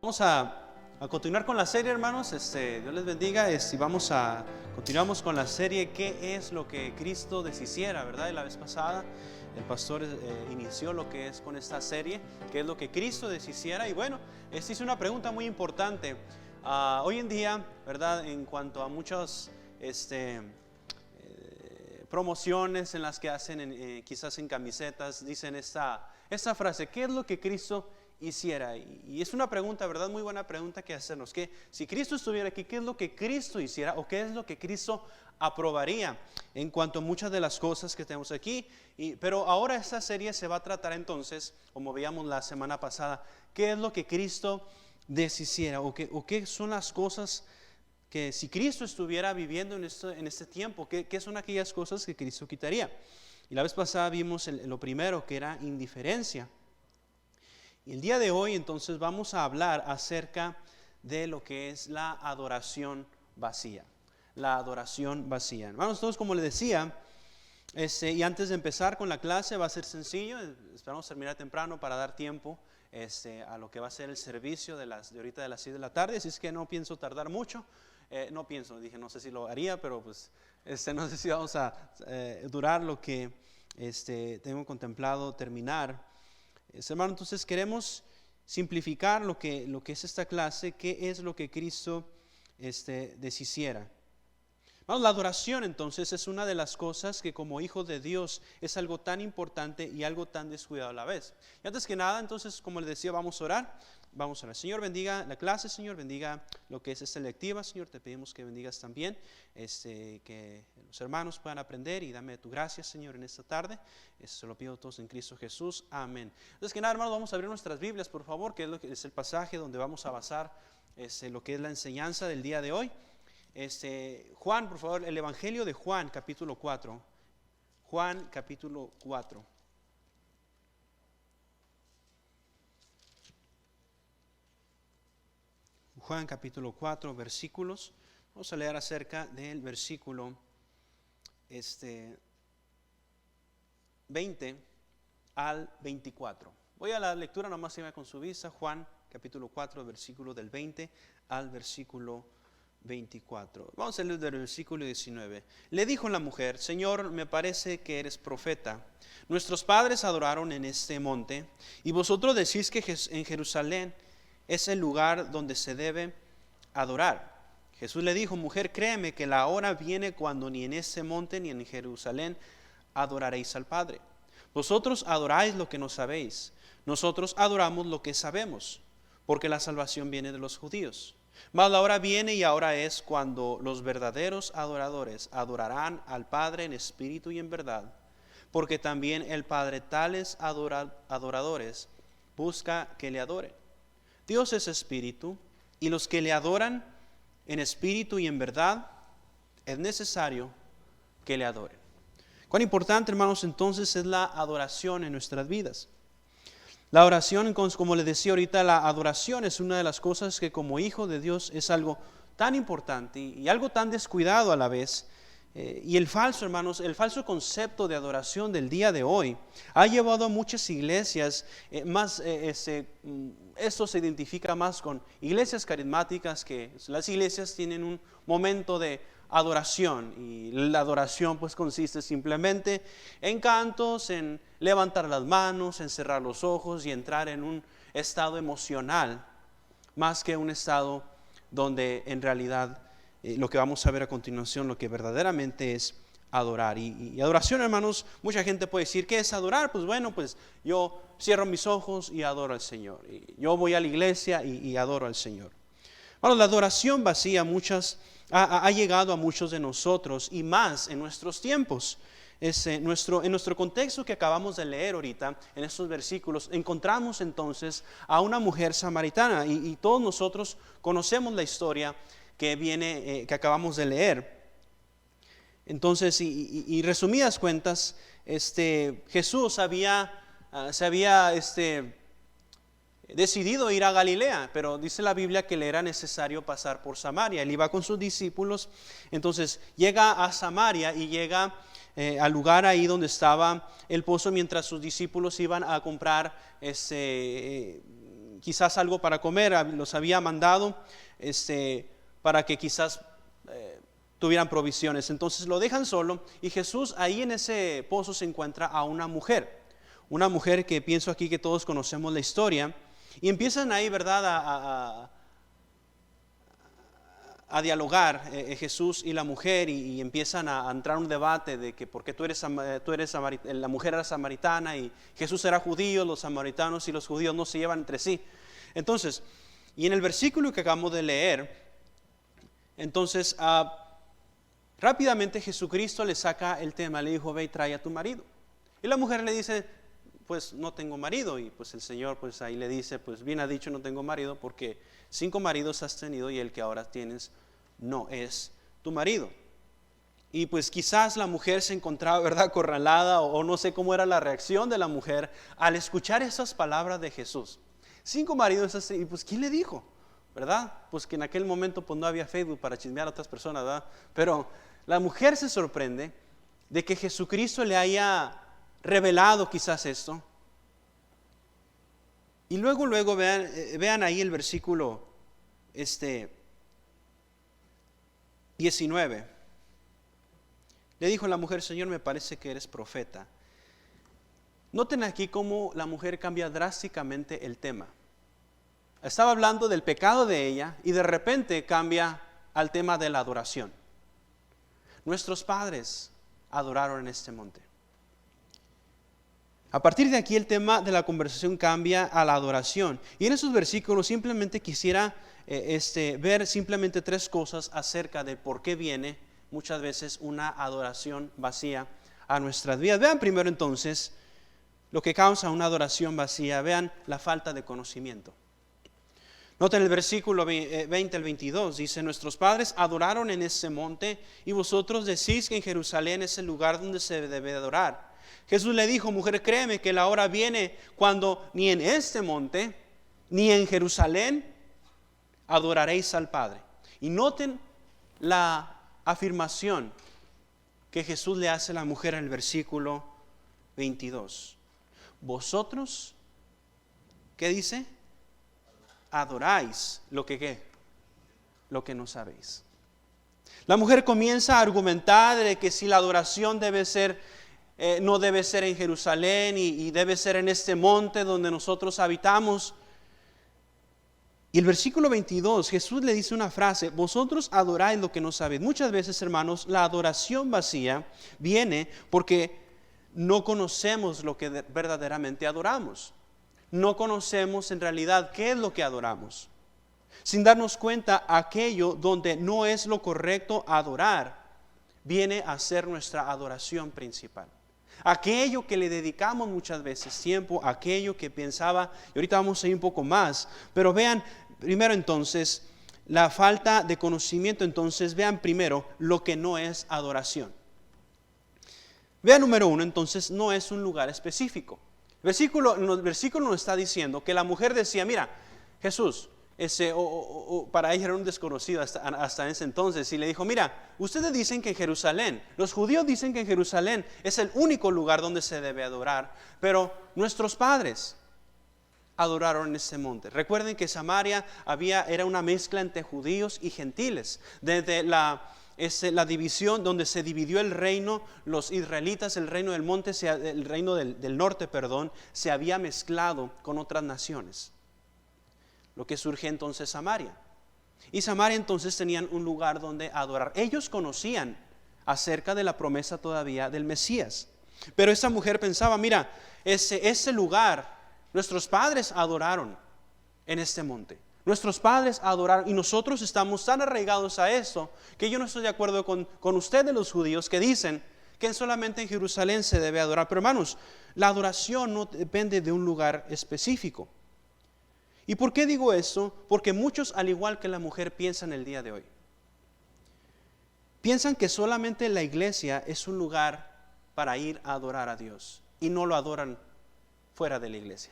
Vamos a continuar con la serie, hermanos. Dios les bendiga. Continuamos con la serie ¿Qué es lo que Cristo deshiciera? ¿Verdad? Y la vez pasada el pastor inició lo que es con esta serie, ¿qué es lo que Cristo deshiciera? Y bueno, esta es una pregunta muy importante. Hoy en día, ¿verdad? En cuanto a muchas promociones en las que hacen, quizás en camisetas, dicen esta frase: ¿qué es lo que Cristo hiciera? Y es una pregunta, ¿verdad? Muy buena pregunta que hacernos. Que si Cristo estuviera aquí, ¿qué es lo que Cristo hiciera? ¿O qué es lo que Cristo aprobaría en cuanto a muchas de las cosas que tenemos aquí? Pero ahora esta serie se va a tratar entonces, como veíamos la semana pasada, ¿qué es lo que Cristo deshiciera? ¿O qué son las cosas que si Cristo estuviera viviendo en este tiempo, ¿qué son aquellas cosas que Cristo quitaría? Y la vez pasada vimos lo primero, que era indiferencia. Y el día de hoy entonces vamos a hablar acerca de lo que es la adoración vacía. La adoración vacía. Hermanos, todos, como les decía, y antes de empezar con la clase va a ser sencillo. Esperamos terminar temprano para dar tiempo a lo que va a ser el servicio de ahorita de las 6 de la tarde. Así es que no pienso tardar mucho. No sé si lo haría, pero pues no sé si vamos a durar lo que tengo contemplado terminar. Hermano, entonces queremos simplificar lo que es esta clase, qué es lo que Cristo deshiciera. Vamos, la adoración entonces es una de las cosas que como hijos de Dios es algo tan importante y algo tan descuidado a la vez. Y antes que nada, entonces, como les decía, vamos a orar. Vamos a orar. Señor, bendiga la clase, Señor, bendiga lo que es esta lectiva, Señor. Te pedimos que bendigas también, que los hermanos puedan aprender, y dame tu gracia, Señor, en esta tarde. Eso se lo pido a todos en Cristo Jesús. Amén. Entonces, que nada, hermanos, vamos a abrir nuestras Biblias, por favor, que es el pasaje donde vamos a basar lo que es la enseñanza del día de hoy. Juan, por favor, el Evangelio de Juan, capítulo 4. Juan, capítulo 4. Juan capítulo 4, versículos. Vamos a leer acerca del versículo 20 al 24. Voy a la lectura, nomás se va con su vista. Juan capítulo 4, versículo del 20 al versículo 24. Vamos a leer del versículo 19. Le dijo la mujer: Señor, me parece que eres profeta. Nuestros padres adoraron en este monte, y vosotros decís que en Jerusalén es el lugar donde se debe adorar. Jesús le dijo: mujer, créeme que la hora viene cuando ni en ese monte ni en Jerusalén adoraréis al Padre. Vosotros adoráis lo que no sabéis, nosotros adoramos lo que sabemos, porque la salvación viene de los judíos. Mas la hora viene y ahora es cuando los verdaderos adoradores adorarán al Padre en espíritu y en verdad, porque también el Padre tales adoradores busca que le adoren. Dios es espíritu, y los que le adoran en espíritu y en verdad es necesario que le adoren. Cuán importante, hermanos, entonces es la adoración en nuestras vidas. La oración, como les decía ahorita, la adoración es una de las cosas que como hijo de Dios es algo tan importante y algo tan descuidado a la vez. Y el falso concepto de adoración del día de hoy ha llevado a muchas iglesias, esto se identifica más con iglesias carismáticas, que las iglesias tienen un momento de adoración, y la adoración pues consiste simplemente en cantos, en levantar las manos, en cerrar los ojos y entrar en un estado emocional, más que un estado donde en realidad lo que vamos a ver a continuación, lo que verdaderamente es adorar. Y adoración, hermanos, mucha gente puede decir: ¿qué es adorar? Pues bueno, pues yo cierro mis ojos y adoro al Señor. Y yo voy a la iglesia y adoro al Señor. Bueno, la adoración vacía ha llegado a muchos de nosotros, y más en nuestros tiempos. En nuestro contexto que acabamos de leer ahorita, en estos versículos, encontramos entonces a una mujer samaritana, y todos nosotros conocemos la historia que acabamos de leer. Entonces, y resumidas cuentas, Jesús se había decidido ir a Galilea, pero dice la Biblia que le era necesario pasar por Samaria. Él iba con sus discípulos, entonces llega a Samaria y llega al lugar ahí donde estaba el pozo, mientras sus discípulos iban a comprar quizás algo para comer, los había mandado para que quizás tuvieran provisiones. Entonces lo dejan solo y Jesús ahí en ese pozo se encuentra a una mujer que pienso aquí que todos conocemos la historia, y empiezan ahí, ¿verdad?, a dialogar Jesús y la mujer, y empiezan a entrar un debate de que porque la mujer era samaritana y Jesús era judío, los samaritanos y los judíos no se llevan entre sí. Entonces, y en el versículo que acabamos de leer, entonces rápidamente Jesucristo le saca el tema, le dijo: ve y trae a tu marido. Y la mujer le dice: pues no tengo marido. Y pues el Señor pues ahí le dice: pues bien ha dicho, no tengo marido, porque 5 maridos has tenido y el que ahora tienes no es tu marido. Y pues quizás la mujer se encontraba, ¿verdad?, acorralada, o no sé cómo era la reacción de la mujer al escuchar esas palabras de Jesús. 5 maridos, y pues ¿quién le dijo? ¿Verdad? Pues que en aquel momento pues no había Facebook para chismear a otras personas, ¿verdad? Pero la mujer se sorprende de que Jesucristo le haya revelado quizás esto. Y luego vean ahí el versículo 19. Le dijo la mujer: Señor, me parece que eres profeta. Noten aquí cómo la mujer cambia drásticamente el tema. Estaba hablando del pecado de ella y de repente cambia al tema de la adoración. Nuestros padres adoraron en este monte. A partir de aquí el tema de la conversación cambia a la adoración. Y en esos versículos simplemente quisiera ver simplemente 3 cosas acerca de por qué viene muchas veces una adoración vacía a nuestras vidas. Vean primero entonces lo que causa una adoración vacía. Vean la falta de conocimiento. Noten el versículo 20 al 22, dice: nuestros padres adoraron en ese monte y vosotros decís que en Jerusalén es el lugar donde se debe adorar. Jesús le dijo: mujer, créeme que la hora viene cuando ni en este monte ni en Jerusalén adoraréis al Padre. Y noten la afirmación que Jesús le hace a la mujer en el versículo 22. Vosotros, ¿qué dice? Adoráis lo que ¿qué? Lo que no sabéis. La mujer comienza a argumentar de que si la adoración debe ser no debe ser en Jerusalén y debe ser en este monte donde nosotros habitamos. Y el versículo 22, Jesús le dice una frase: vosotros adoráis lo que no sabéis. Muchas veces, hermanos, la adoración vacía viene porque no conocemos lo que verdaderamente adoramos. No conocemos en realidad qué es lo que adoramos. Sin darnos cuenta, aquello donde no es lo correcto adorar viene a ser nuestra adoración principal. Aquello que le dedicamos muchas veces tiempo, aquello que pensaba, y ahorita vamos a ir un poco más, pero vean primero entonces la falta de conocimiento. Entonces vean primero lo que no es adoración. Vean número 1, entonces no es un lugar específico. El versículo nos está diciendo que la mujer decía: mira, Jesús, para ella era un desconocido hasta ese entonces, y le dijo: mira, ustedes dicen que en Jerusalén, los judíos dicen que en Jerusalén es el único lugar donde se debe adorar, pero nuestros padres adoraron en ese monte. Recuerden que Samaria era una mezcla entre judíos y gentiles. Desde la división donde se dividió el reino, los israelitas, el reino del monte, el reino del norte, se había mezclado con otras naciones. Lo que surge entonces Samaria. Y Samaria entonces tenían un lugar donde adorar. Ellos conocían acerca de la promesa todavía del Mesías. Pero esa mujer pensaba: mira, ese lugar, nuestros padres adoraron en este monte. Nuestros padres adoraron y nosotros estamos tan arraigados a eso que yo no estoy de acuerdo con ustedes los judíos que dicen que solamente en Jerusalén se debe adorar. Pero hermanos, la adoración no depende de un lugar específico. ¿Y por qué digo eso? Porque muchos, al igual que la mujer, piensan el día de hoy. Piensan que solamente la iglesia es un lugar para ir a adorar a Dios y no lo adoran fuera de la iglesia.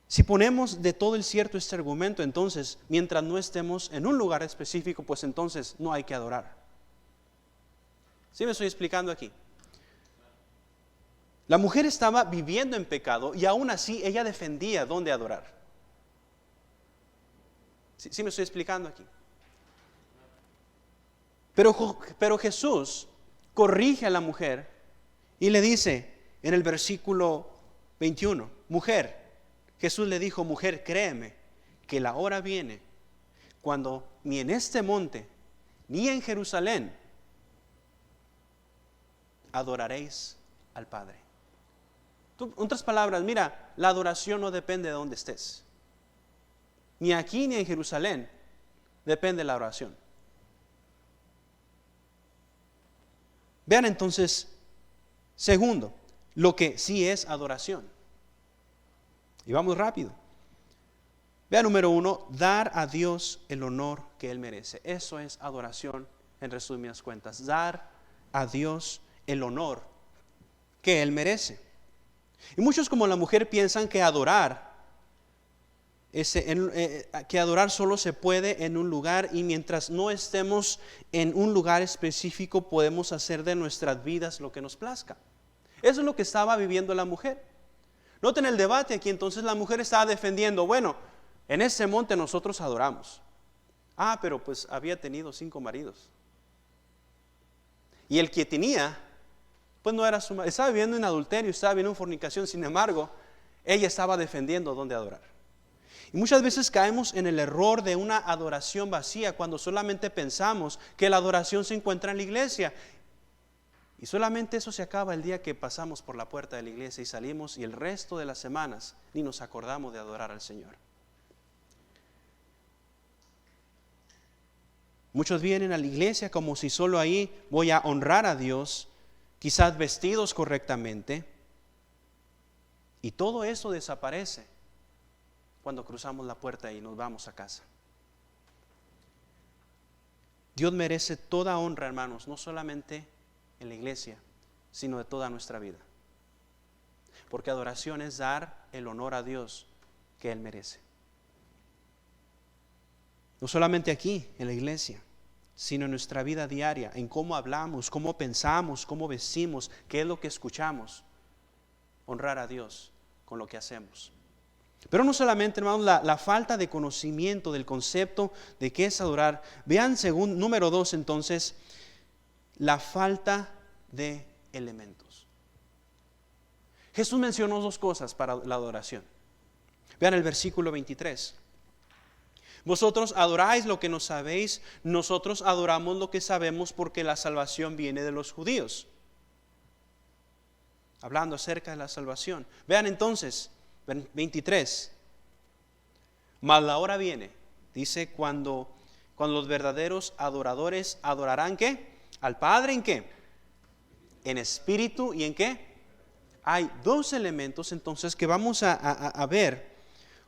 Si ponemos de todo el cierto este argumento, entonces, mientras no estemos en un lugar específico, pues entonces no hay que adorar. ¿Sí me estoy explicando aquí? La mujer estaba viviendo en pecado y aún así ella defendía dónde adorar. ¿Sí me estoy explicando aquí? Pero Jesús corrige a la mujer y le dice en el versículo 21, mujer, Jesús le dijo, mujer, créeme que la hora viene cuando ni en este monte ni en Jerusalén adoraréis al Padre. En otras palabras, mira, la adoración no depende de dónde estés. Ni aquí ni en Jerusalén depende la oración. Vean entonces, segundo, lo que sí es adoración. Y vamos rápido. Vean número 1, dar a Dios el honor que Él merece. Eso es adoración en resumidas cuentas. Dar a Dios el honor que Él merece. Y muchos como la mujer piensan que adorar solo se puede en un lugar, y mientras no estemos en un lugar específico podemos hacer de nuestras vidas lo que nos plazca. Eso es lo que estaba viviendo la mujer. Noten el debate aquí. Entonces la mujer estaba defendiendo, bueno, en ese monte nosotros adoramos. Pero pues había tenido 5 maridos. Y el que tenía, pues no era su marido. Estaba viviendo en adulterio, estaba viviendo en fornicación. Sin embargo, ella estaba defendiendo dónde adorar. Y muchas veces caemos en el error de una adoración vacía cuando solamente pensamos que la adoración se encuentra en la iglesia. Y solamente eso se acaba el día que pasamos por la puerta de la iglesia y salimos, y el resto de las semanas ni nos acordamos de adorar al Señor. Muchos vienen a la iglesia como si solo ahí voy a honrar a Dios, quizás vestidos correctamente, y todo eso desaparece cuando cruzamos la puerta y nos vamos a casa. Dios merece toda honra, hermanos, no solamente en la iglesia, sino de toda nuestra vida. Porque adoración es dar el honor a Dios que Él merece. No solamente aquí en la iglesia, sino en nuestra vida diaria, en cómo hablamos, cómo pensamos, cómo vestimos, qué es lo que escuchamos. Honrar a Dios con lo que hacemos. Pero no solamente, hermanos, la falta de conocimiento del concepto de qué es adorar. Vean, según número 2, entonces, la falta de elementos. Jesús mencionó 2 cosas para la adoración. Vean el versículo 23. Vosotros adoráis lo que no sabéis, nosotros adoramos lo que sabemos, porque la salvación viene de los judíos. Hablando acerca de la salvación. Vean entonces, 23. Mas la hora viene, dice, cuando los verdaderos adoradores adorarán, ¿qué? Al Padre, ¿en qué? En espíritu, ¿y en qué? Hay 2 elementos entonces que vamos a ver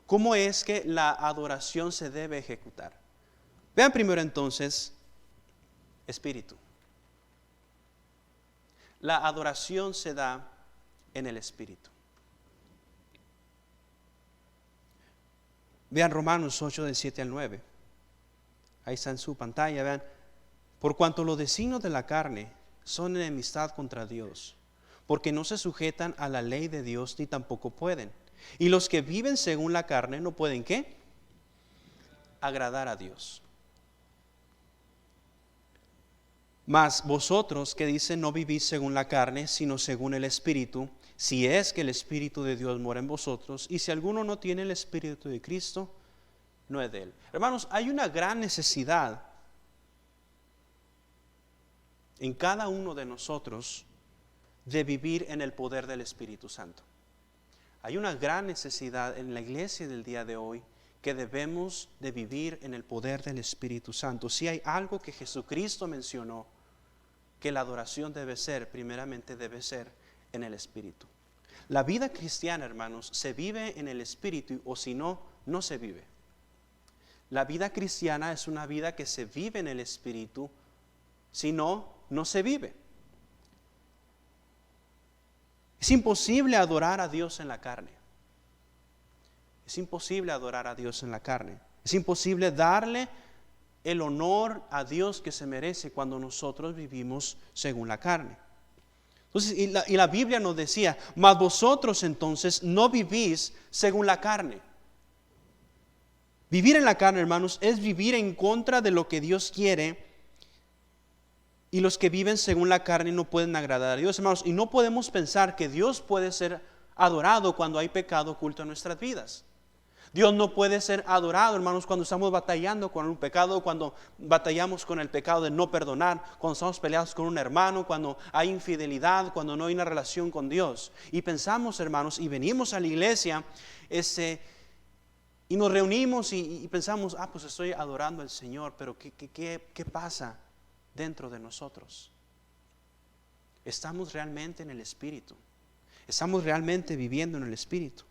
cómo es que la adoración se debe ejecutar. Vean primero entonces, espíritu. La adoración se da en el espíritu. Vean Romanos 8, del 7 al 9. Ahí está en su pantalla, vean. Por cuanto los designios de la carne son enemistad contra Dios, porque no se sujetan a la ley de Dios, ni tampoco pueden. Y los que viven según la carne no pueden, ¿qué? Agradar a Dios. Mas vosotros, que dicen, no vivís según la carne, sino según el Espíritu, si es que el Espíritu de Dios mora en vosotros, y si alguno no tiene el Espíritu de Cristo, no es de él. Hermanos, hay una gran necesidad en cada uno de nosotros de vivir en el poder del Espíritu Santo. Hay una gran necesidad en la iglesia del día de hoy que debemos de vivir en el poder del Espíritu Santo. Si hay algo que Jesucristo mencionó, que la adoración debe ser, primeramente debe ser en el Espíritu. La vida cristiana, hermanos, se vive en el Espíritu, o si no, no se vive. La vida cristiana es una vida que se vive en el Espíritu, si no, no se vive. Es imposible adorar a Dios en la carne. Es imposible adorar a Dios en la carne. Es imposible darle el honor a Dios que se merece cuando nosotros vivimos según la carne. Entonces, y la Biblia nos decía, mas vosotros entonces no vivís según la carne. Vivir en la carne, hermanos, es vivir en contra de lo que Dios quiere. Y los que viven según la carne no pueden agradar a Dios, hermanos. Y no podemos pensar que Dios puede ser adorado cuando hay pecado oculto en nuestras vidas. Dios no puede ser adorado, hermanos, cuando estamos batallando con un pecado, cuando batallamos con el pecado de no perdonar, cuando estamos peleados con un hermano, cuando hay infidelidad, cuando no hay una relación con Dios. Y pensamos, hermanos, y venimos a la iglesia, y nos reunimos y pensamos, pues estoy adorando al Señor, pero ¿qué pasa dentro de nosotros? ¿Estamos realmente en el Espíritu? ¿Estamos realmente viviendo en el Espíritu?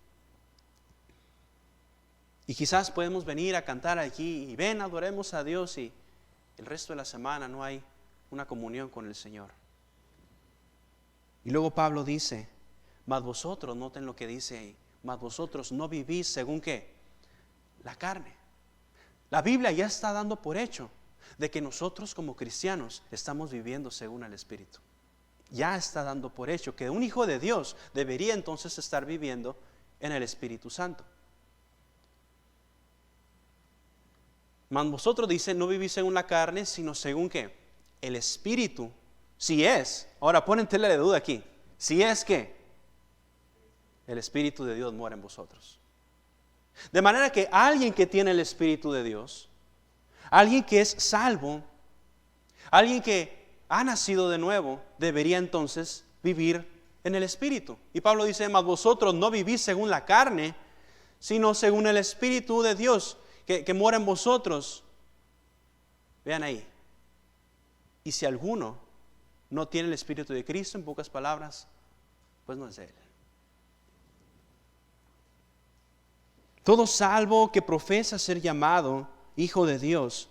Y quizás podemos venir a cantar aquí y ven, adoremos a Dios, y el resto de la semana no hay una comunión con el Señor. Y luego Pablo dice, mas vosotros, noten lo que dice ahí, mas vosotros no vivís según ¿qué? La carne. La Biblia ya está dando por hecho de que nosotros como cristianos estamos viviendo según el Espíritu. Ya está dando por hecho que un hijo de Dios debería entonces estar viviendo en el Espíritu Santo. Mas vosotros, dice, no vivís según la carne, sino según ¿qué? El Espíritu. Si es, ahora ponen tela de duda aquí, si es que el Espíritu de Dios mora en vosotros. De manera que alguien que tiene el Espíritu de Dios, alguien que es salvo, alguien que ha nacido de nuevo, debería entonces vivir en el Espíritu. Y Pablo dice, mas vosotros no vivís según la carne, sino según el Espíritu de Dios que mora en vosotros. Vean ahí. Y si alguno no tiene el Espíritu de Cristo, en pocas palabras, pues no es de Él. Todo salvo que profesa ser llamado hijo de Dios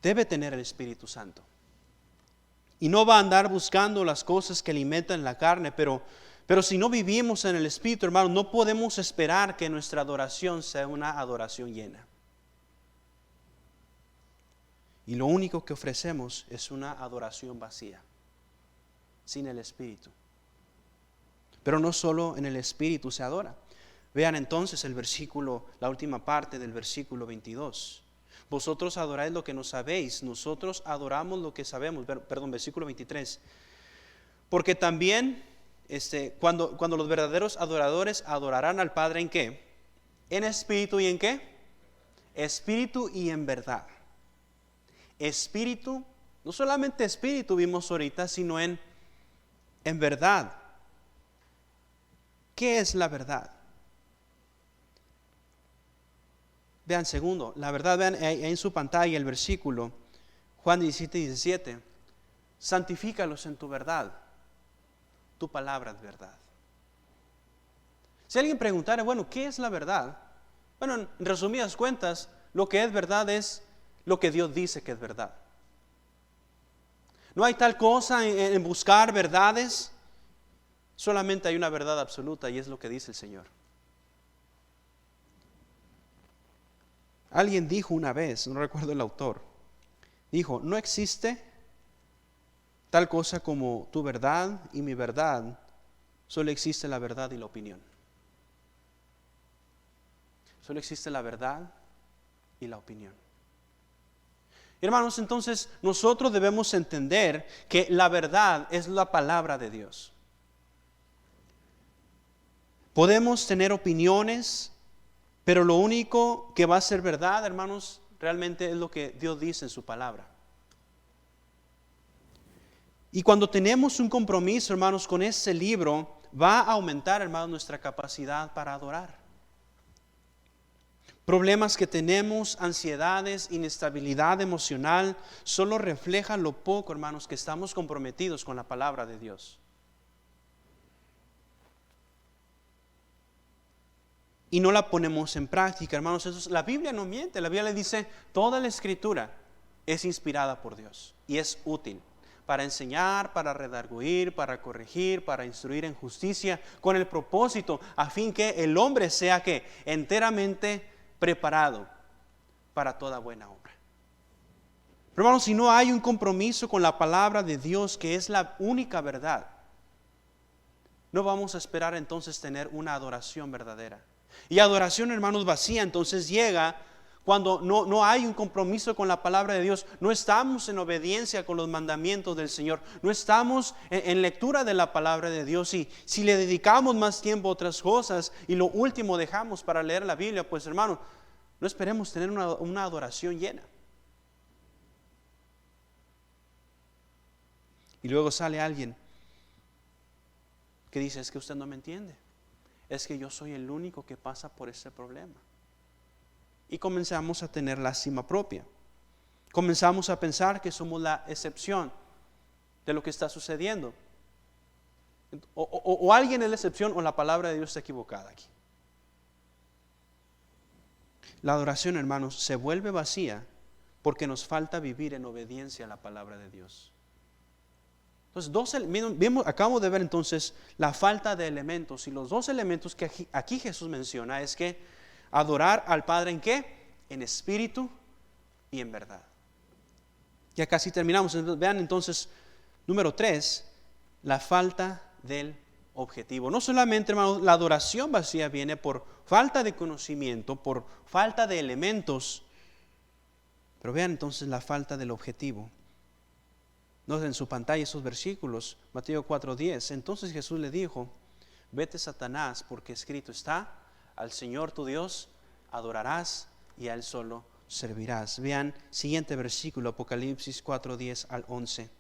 debe tener el Espíritu Santo. Y no va a andar buscando las cosas que alimentan la carne, pero si no vivimos en el Espíritu, hermano, no podemos esperar que nuestra adoración sea una adoración llena. Y lo único que ofrecemos es una adoración vacía, sin el Espíritu. Pero no solo en el Espíritu se adora. Vean entonces el versículo, la última parte del versículo 22. Vosotros adoráis lo que no sabéis, nosotros adoramos lo que sabemos. Perdón, versículo 23. Porque también cuando los verdaderos adoradores adorarán al Padre, ¿en qué? En espíritu y en qué? Espíritu y en verdad. Espíritu, no solamente espíritu vimos ahorita, sino en verdad. ¿Qué es la verdad? Vean segundo, la verdad, vean ahí en su pantalla el versículo, Juan 17:17. Santifícalos en tu verdad, tu palabra es verdad. Si alguien preguntara, bueno, ¿qué es la verdad? Bueno, en resumidas cuentas, lo que es verdad es lo que Dios dice que es verdad. No hay tal cosa en buscar verdades, solamente hay una verdad absoluta y es lo que dice el Señor. Alguien dijo una vez, no recuerdo el autor, dijo, no existe tal cosa como tu verdad y mi verdad, solo existe la verdad y la opinión. Solo existe la verdad y la opinión. Hermanos, entonces nosotros debemos entender que la verdad es la palabra de Dios. Podemos tener opiniones, pero lo único que va a ser verdad, hermanos, realmente es lo que Dios dice en su palabra. Y cuando tenemos un compromiso, hermanos, con ese libro, va a aumentar, hermanos, nuestra capacidad para adorar. Problemas que tenemos, ansiedades, inestabilidad emocional, solo reflejan lo poco, hermanos, que estamos comprometidos con la palabra de Dios. Y no la ponemos en práctica, hermanos. La Biblia no miente. La Biblia le dice, toda la Escritura es inspirada por Dios y es útil para enseñar, para redarguir, para corregir, para instruir en justicia, con el propósito a fin que el hombre sea que enteramente preparado para toda buena obra. Pero hermanos, si no hay un compromiso con la palabra de Dios, que es la única verdad, no vamos a esperar entonces tener una adoración verdadera. Y adoración, hermanos, vacía, entonces llega cuando no hay un compromiso con la palabra de Dios. No estamos en obediencia con los mandamientos del Señor. No estamos en lectura de la palabra de Dios. Y si le dedicamos más tiempo a otras cosas y lo último dejamos para leer la Biblia, pues hermanos, no esperemos tener una adoración llena. Y luego sale alguien que dice, es que usted no me entiende. Es que yo soy el único que pasa por ese problema. Y comenzamos a tener lástima propia. Comenzamos a pensar que somos la excepción de lo que está sucediendo. O alguien es la excepción o la palabra de Dios está equivocada aquí. La adoración, hermanos, se vuelve vacía porque nos falta vivir en obediencia a la palabra de Dios. Entonces, acabamos de ver entonces la falta de elementos, y los dos elementos que aquí Jesús menciona es que adorar al Padre ¿en qué? En espíritu y en verdad. Ya casi terminamos. Vean entonces, número 3, la falta del objetivo. No solamente, hermanos, la adoración vacía viene por falta de conocimiento, por falta de elementos, pero vean entonces la falta del objetivo. Noten en su pantalla esos versículos, Mateo 4:10. Entonces Jesús le dijo, vete Satanás, porque escrito está, al Señor tu Dios adorarás y a Él solo servirás. Vean, siguiente versículo, Apocalipsis 4:10 al 11.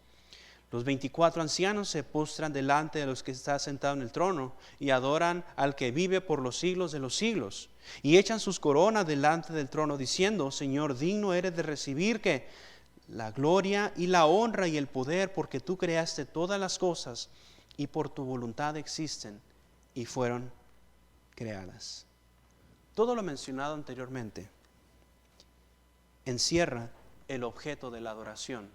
Los 24 ancianos se postran delante de los que está sentado en el trono y adoran al que vive por los siglos de los siglos. Y echan sus coronas delante del trono diciendo, Señor, digno eres de recibir que la gloria y la honra y el poder, porque tú creaste todas las cosas y por tu voluntad existen y fueron creadas. Todo lo mencionado anteriormente encierra el objeto de la adoración,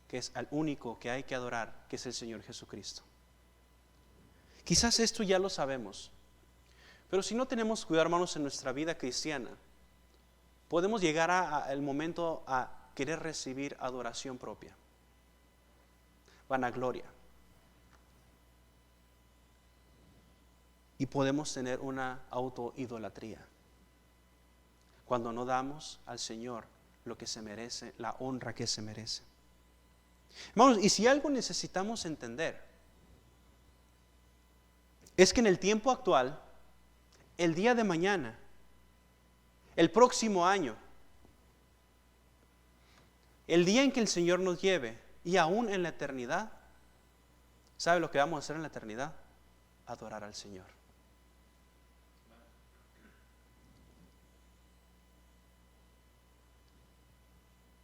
que es al único que hay que adorar, que es el Señor Jesucristo. Quizás esto ya lo sabemos, pero si no tenemos cuidado, hermanos, en nuestra vida cristiana, podemos llegar al momento a querer recibir adoración propia, vanagloria, y podemos tener una autoidolatría cuando no damos al Señor lo que se merece, la honra que se merece. Hermanos, y si algo necesitamos entender es que en el tiempo actual, el día de mañana, el próximo año, el día en que el Señor nos lleve, y aún en la eternidad, ¿sabe lo que vamos a hacer en la eternidad? Adorar al Señor.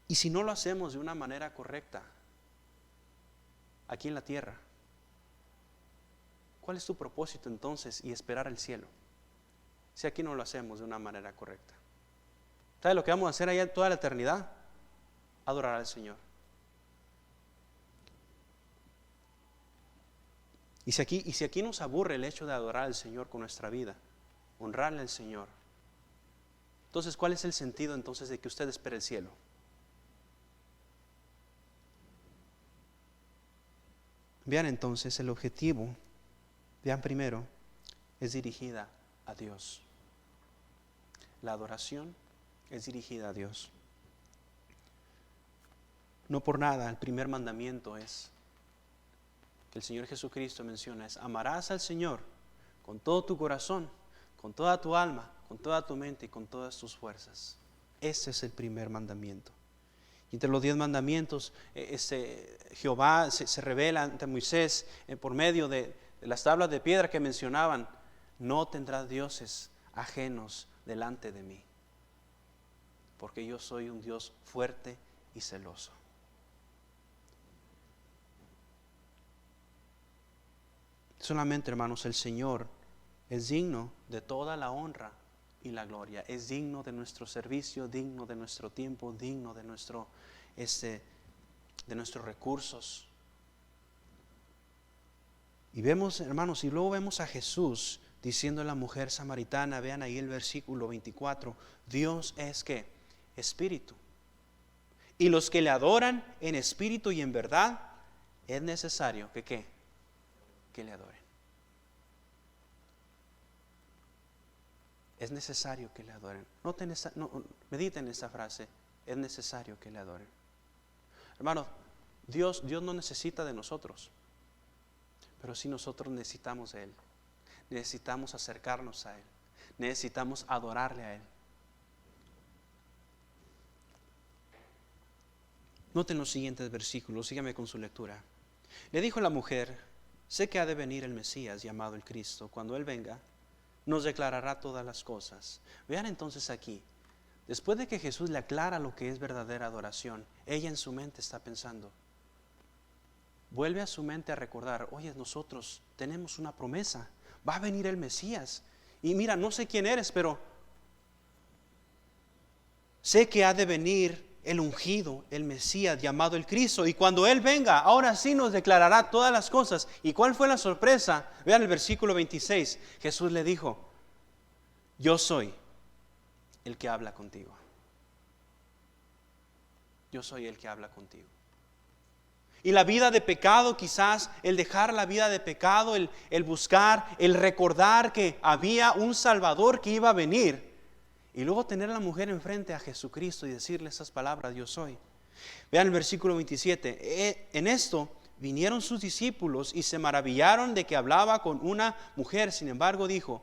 Y si no lo hacemos de una manera correcta, aquí en la tierra, ¿cuál es tu propósito entonces y esperar el cielo? Si aquí no lo hacemos de una manera correcta. ¿Sabe lo que vamos a hacer allá toda la eternidad? Adorar al Señor. Y si aquí nos aburre el hecho de adorar al Señor con nuestra vida, honrarle al Señor, entonces ¿cuál es el sentido entonces de que usted espere el cielo? Vean entonces el objetivo, vean primero, es dirigida a Dios. La adoración es dirigida a Dios. No por nada, el primer mandamiento es que el Señor Jesucristo menciona, es amarás al Señor con todo tu corazón, con toda tu alma, con toda tu mente y con todas tus fuerzas. Ese es el primer mandamiento. Y entre los 10 mandamientos, Jehová se revela ante Moisés por medio de las tablas de piedra que mencionaban, no tendrás dioses ajenos delante de mí, porque yo soy un Dios fuerte y celoso. Solamente, hermanos, el Señor es digno de toda la honra y la gloria. Es digno de nuestro servicio, digno de nuestro tiempo, digno de nuestros recursos. Y vemos, hermanos, y luego vemos a Jesús diciendo a la mujer samaritana, vean ahí el versículo 24, Dios es ¿qué? Espíritu. Y los que le adoran en espíritu y en verdad, es necesario que ¿qué? Que le adoren. Es necesario que le adoren. Mediten esa frase. Es necesario que le adoren. Hermano, Dios no necesita de nosotros. Pero sí nosotros necesitamos de Él. Necesitamos acercarnos a Él. Necesitamos adorarle a Él. Noten los siguientes versículos, síganme con su lectura. Le dijo la mujer: sé que ha de venir el Mesías llamado el Cristo. Cuando Él venga, nos declarará todas las cosas. Vean entonces aquí, después de que Jesús le aclara lo que es verdadera adoración, ella en su mente está pensando, vuelve a su mente a recordar, oye, nosotros tenemos una promesa, va a venir el Mesías. Y mira, no sé quién eres, pero sé que ha de venir el ungido, el Mesías llamado el Cristo, y cuando Él venga, ahora sí nos declarará todas las cosas. ¿Y cuál fue la sorpresa? Vean el versículo 26. Jesús le dijo: yo soy el que habla contigo. Yo soy el que habla contigo. Y la vida de pecado, quizás el dejar la vida de pecado, el buscar, el recordar que había un Salvador que iba a venir, y luego tener a la mujer enfrente a Jesucristo y decirle esas palabras: yo soy. Vean el versículo 27. En esto vinieron sus discípulos y se maravillaron de que hablaba con una mujer. Sin embargo dijo: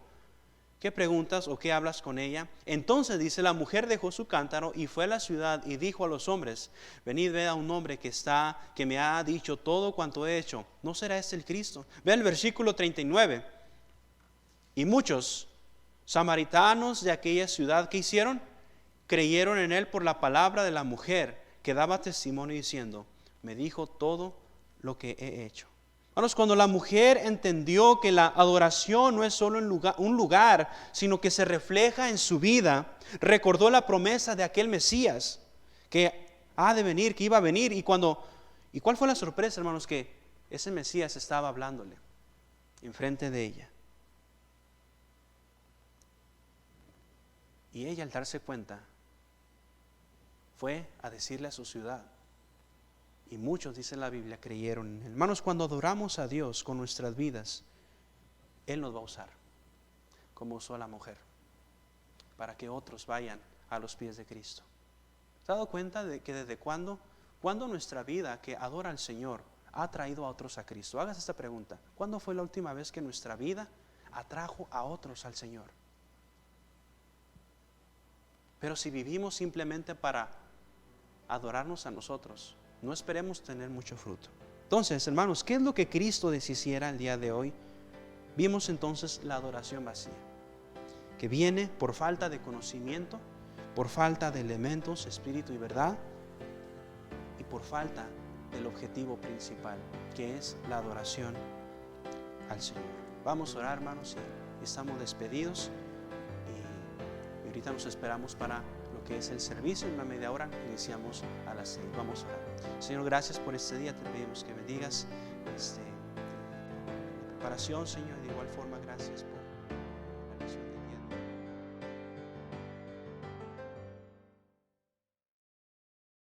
¿qué preguntas o qué hablas con ella? Entonces dice: la mujer dejó su cántaro y fue a la ciudad y dijo a los hombres: venid, ved a un hombre que me ha dicho todo cuanto he hecho. ¿No será este el Cristo? Vean el versículo 39. Y muchos samaritanos de aquella ciudad, ¿qué hicieron? Creyeron en él por la palabra de la mujer, que daba testimonio diciendo: me dijo todo lo que he hecho. Hermanos, cuando la mujer entendió que la adoración no es solo un lugar, sino que se refleja en su vida, recordó la promesa de aquel Mesías que ha de venir, que iba a venir. ¿Y cuál fue la sorpresa, hermanos? Que ese Mesías estaba hablándole enfrente de ella. Y ella, al darse cuenta, fue a decirle a su ciudad. Y muchos, dice la Biblia, creyeron en él. Hermanos, cuando adoramos a Dios con nuestras vidas, Él nos va a usar, como usó a la mujer, para que otros vayan a los pies de Cristo. ¿Se ha dado cuenta de que desde cuándo nuestra vida que adora al Señor ha traído a otros a Cristo? Hagas esta pregunta: ¿cuándo fue la última vez que nuestra vida atrajo a otros al Señor? Pero si vivimos simplemente para adorarnos a nosotros, no esperemos tener mucho fruto. Entonces, hermanos, ¿qué es lo que Cristo deshiciera el día de hoy? Vimos entonces la adoración vacía, que viene por falta de conocimiento, por falta de elementos, espíritu y verdad, y por falta del objetivo principal, que es la adoración al Señor. Vamos a orar, hermanos, y estamos despedidos. Y ahorita nos esperamos para lo que es el servicio. En una media hora iniciamos a las 6. Vamos a orar. Señor, gracias por este día. Te pedimos que bendigas la preparación, Señor. De igual forma, gracias por